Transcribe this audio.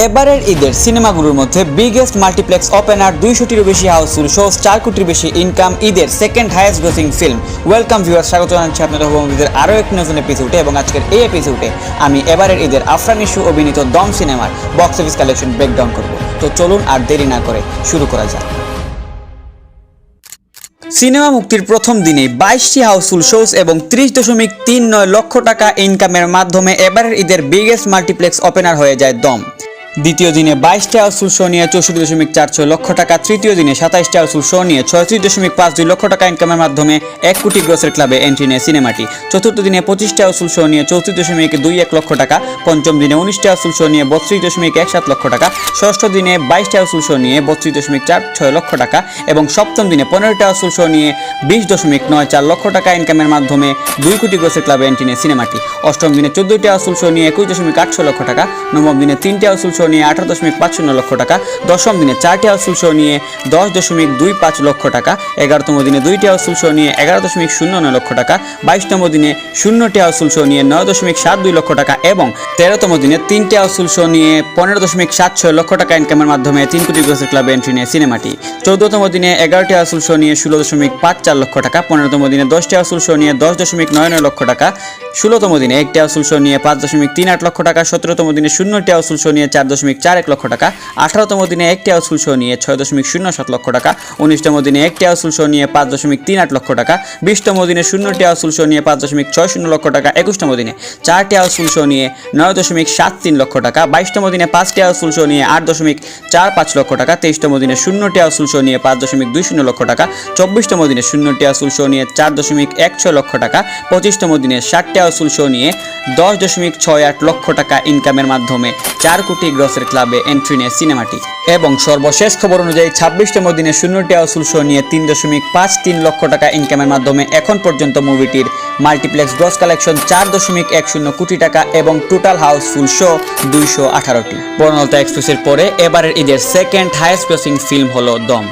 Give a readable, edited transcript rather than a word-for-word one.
এবারের ঈদের সিনেমাগুলোর মধ্যে বিগেস্ট মাল্টিপ্লেক্স ওপেনার 200টিরও বেশি হাউসফুল শোস 4 কোটির বেশি ইনকাম ঈদের second highest grossing film. Welcome viewer, স্বাগত জানাচ্ছি আপনাদের মুভিদের আরও একটি নতুন এপিসোডে। এবং আজকের এই এপিসোডে আমি এবারের ঈদের আফরান ইস্যু অভিনীত দম সিনেমার বক্স অফিস কালেকশন ব্রেকডাউন করব। তো চলুন আর দেরি না করে শুরু করা যাক। সিনেমা মুক্তির প্রথম দিনে 22টি হাউসফুল শোস এবং 30.39 লক্ষ টাকা ইনকামের মাধ্যমে এবারের ঈদের বিগেস্ট মাল্টিপ্লেক্স ওপেনার হয়ে যায় দম। দ্বিতীয় দিনে 22টি হাউসফুল শো নিয়ে 64.46 লক্ষ টাকা, তৃতীয় দিনে 27টি হাউসফুল শো নিয়ে 36.52 লক্ষ টাকা ইনকামের মাধ্যমে 1 কোটি গ্রসের ক্লাবে এন্ট্রি নেয় সিনেমাটি। চতুর্থ দিনে 25টি হাউসফুল শো নিয়ে 34.21 লক্ষ টাকা, পঞ্চম দিনে 19টি হাউসফুল শো নিয়ে 32.17 লক্ষ টাকা, ষষ্ঠ দিনে 22টি হাউসফুল শো নিয়ে 32.46 লক্ষ টাকা এবং সপ্তম দিনে 15টি হাউসফুল শো নিয়ে 20.94 লক্ষ টাকা ইনকামের মাধ্যমে 2 কোটি গ্রসের ক্লাবে এন্ট্রি নেয় সিনেমাটি। অষ্টম দিনে 14টি হাউসফুল শো নিয়ে 21.86 লক্ষ টাকা, নবম দিনে 3টি হাউসফুল শো নিয়ে 18.50 লক্ষ টাকা, দশম দিনে 4টি হাউসফুল শো নিয়ে 10.25 লক্ষ টাকা, 11তম দিনে 2টি হাউসফুল শো নিয়ে 11.09 লক্ষ টাকা, 22তম দিনে 0টি হাউসফুল শো নিয়ে 9.72 লক্ষ টাকা এবং 13তম দিনে 3টি হাউসফুল শো নিয়ে 15.76 লক্ষ টাকা ইনকামের মাধ্যমে 3 কোটি গ্রসের ক্লাবে এন্ট্রি নেয় সিনেমাটি। 14তম দিনে 11টি হাউসফুল শো নিয়ে 16.54 লক্ষ টাকা, 15তম দিনে 10টি হাউসফুল শো নিয়ে 10.99 লক্ষ টাকা, 16তম দিনে 1টি হাউসফুল শো নিয়ে 5.38 লক্ষ টাকা, 17তম দিনে 0টি হাউসফুল শো নিয়ে 4.41 লক্ষ টাকা, 18তম দিনে 1টি হাউসফুল শো নিয়ে 6.07 লক্ষ টাকা, 19তম দিনে 1টি হাউসফুল শো নিয়ে 5.38 লক্ষ টাকা, 20তম দিনে 0টি হাউসফুল শো নিয়ে 5.60 লক্ষ টাকা, 21তম দিনে 4টি হাউসফুল শো নিয়ে 9.73 লক্ষ টাকা, 22তম দিনে 5টি হাউসফুল শো নিয়ে 8.45 লক্ষ টাকা, 23তম দিনে 0টি হাউসফুল শো নিয়ে 5.20 লক্ষ টাকা, 24তম দিনে 0টি হাউসফুল শো নিয়ে 4.16 লক্ষ টাকা, 25তম দিনে 60টি হাউসফুল শো নিয়ে 10.68 লক্ষ টাকা ইনকামের মাধ্যমে 4 কোটি গ্রসের ক্লাবে এন্ট্রি নেয় সিনেমাটি। এবং সর্বশেষ খবর অনুযায়ী 26তম দিনে 0টি হাউসফুল শো নিয়ে 3.53 লক্ষ টাকা ইনকামের মাধ্যমে এখন পর্যন্ত মুভিটির মাল্টিপ্লেক্স গ্রস কালেকশন 4.10 কোটি টাকা এবং টোটাল হাউসফুল শো 218টি। বর্ণলতা এক্সপ্রেসের পরে এবারের ঈদের সেকেন্ড হাইয়েস্ট গ্রসিং ফিল্ম হলো দম।